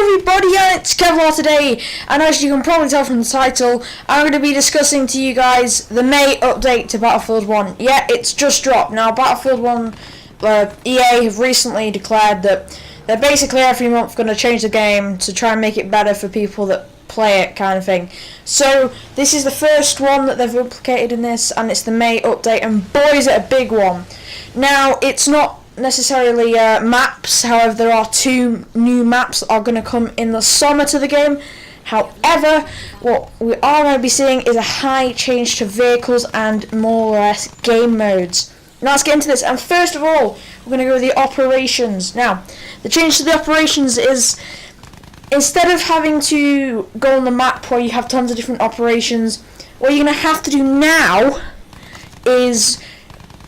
Hello everybody, it's Kevlar today, and as you can probably tell from the title, I'm going to be discussing to you guys the May update to Battlefield 1. Yeah, it's just dropped. Now, Battlefield 1, EA have recently declared that they're basically every month going to change the game to try and make it better for people that play it, kind of thing. So, this is the first one that they've implicated in this, and it's the May update, and boy is it a big one. Now, it's not necessarily maps, however there are 2 new maps that are going to come in the summer to the game. However, what we are going to be seeing is a high change to vehicles and more or less game modes. Now let's get into this, and first of all we're going to go with the operations. Now the change to the operations is, instead of having to go on the map where you have tons of different operations, what you're going to have to do now is,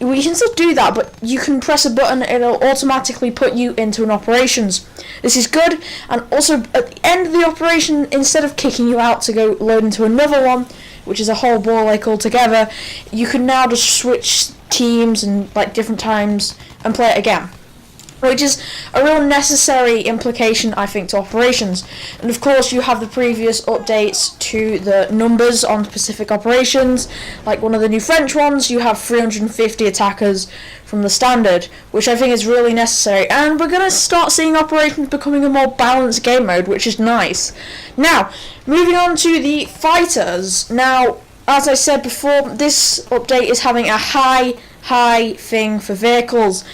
well, you can still do that, but you can press a button, it'll automatically put you into an operations. This is good, and also at the end of the operation, instead of kicking you out to go load into another one, which is a whole ball like altogether, you can now just switch teams and like different times and play it again, which is a real necessary implication, I think, to operations. And of course you have the previous updates to the numbers on specific operations, like one of the new French ones, you have 350 attackers from the standard, which I think is really necessary, and we're going to start seeing operations becoming a more balanced game mode, which is nice. Now, moving on to the fighters. Now, as I said before, this update is having a high thing for vehicles.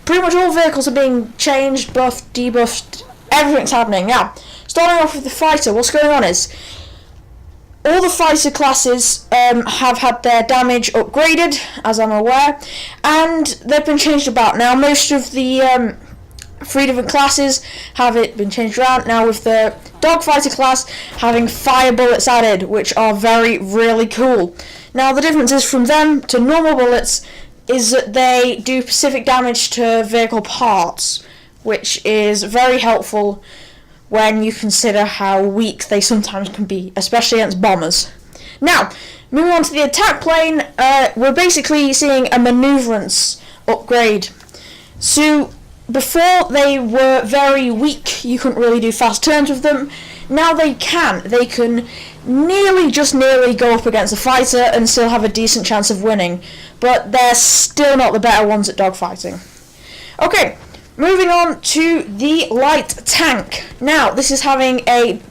Pretty much all vehicles are being changed, buffed, debuffed, everything's happening. Now, starting off with the fighter, what's going on is, all the fighter classes have had their damage upgraded, as I'm aware, and they've been changed about. Now, most of the 3 different classes have it been changed around. Now, with the dogfighter class having fire bullets added, which are really cool. Now, the difference is from them to normal bullets is that they do specific damage to vehicle parts, which is very helpful when you consider how weak they sometimes can be, especially against bombers. Now, moving on to the attack plane, we're basically seeing a maneuverance upgrade. So, before they were very weak, you couldn't really do fast turns with them. Now they can. They can just nearly go up against a fighter and still have a decent chance of winning, but they're still not the better ones at dogfighting. Okay, moving on to the light tank. Now, this is having a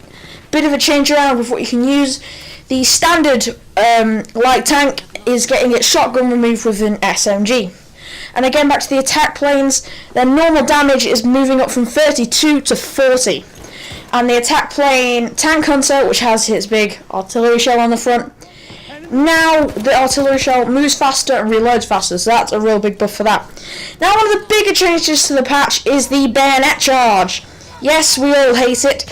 bit of a change around with what you can use. The standard light tank is getting its shotgun removed with an SMG. And again, back to the attack planes, their normal damage is moving up from 32 to 40. And the attack plane Tank Hunter, which has its big artillery shell on the front, now the artillery shell moves faster and reloads faster, so that's a real big buff for that. Now, one of the bigger changes to the patch is the bayonet charge. Yes, we all hate it.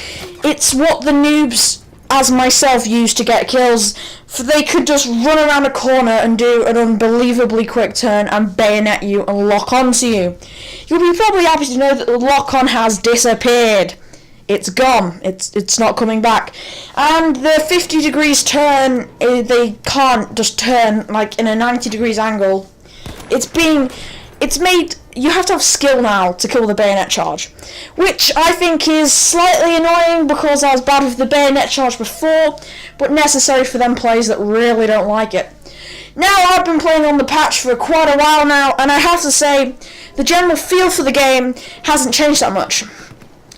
It's what the noobs, as myself, use to get kills, for they could just run around a corner and do an unbelievably quick turn and bayonet you and lock onto you. You'll be probably happy to know that the lock-on has disappeared. It's gone. It's not coming back. And the 50 degrees turn, they can't just turn like in a 90 degrees angle. It's made, you have to have skill now to kill the bayonet charge, which I think is slightly annoying because I was bad with the bayonet charge before, but necessary for them players that really don't like it. Now, I've been playing on the patch for quite a while now, and I have to say, the general feel for the game hasn't changed that much.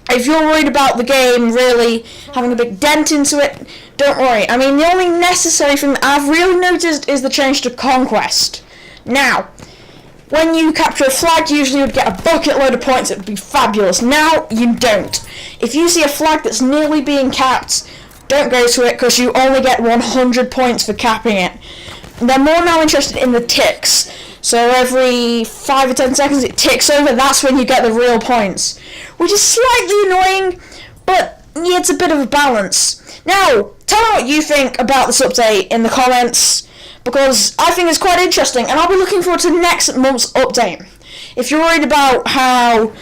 If you're worried about the game really having a big dent into it, don't worry. I mean, the only necessary thing that I've really noticed is the change to Conquest. Now, when you capture a flag, you usually would get a bucket load of points. It would be fabulous. Now, you don't. If you see a flag that's nearly being capped, don't go to it, because you only get 100 points for capping it. They're more now interested in the ticks. So every 5 or 10 seconds it ticks over, that's when you get the real points. Which is slightly annoying, but yeah, it's a bit of a balance. Now, tell me what you think about this update in the comments, because I think it's quite interesting, and I'll be looking forward to next month's update. If you're worried about how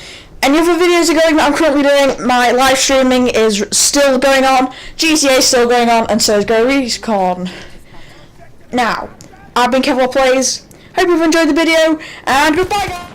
any other videos are going that I'm currently doing, my live streaming is still going on, GTA is still going on, and so is Go Recon. Now, I've been Kevlar Plays. Hope you've enjoyed the video, and goodbye guys!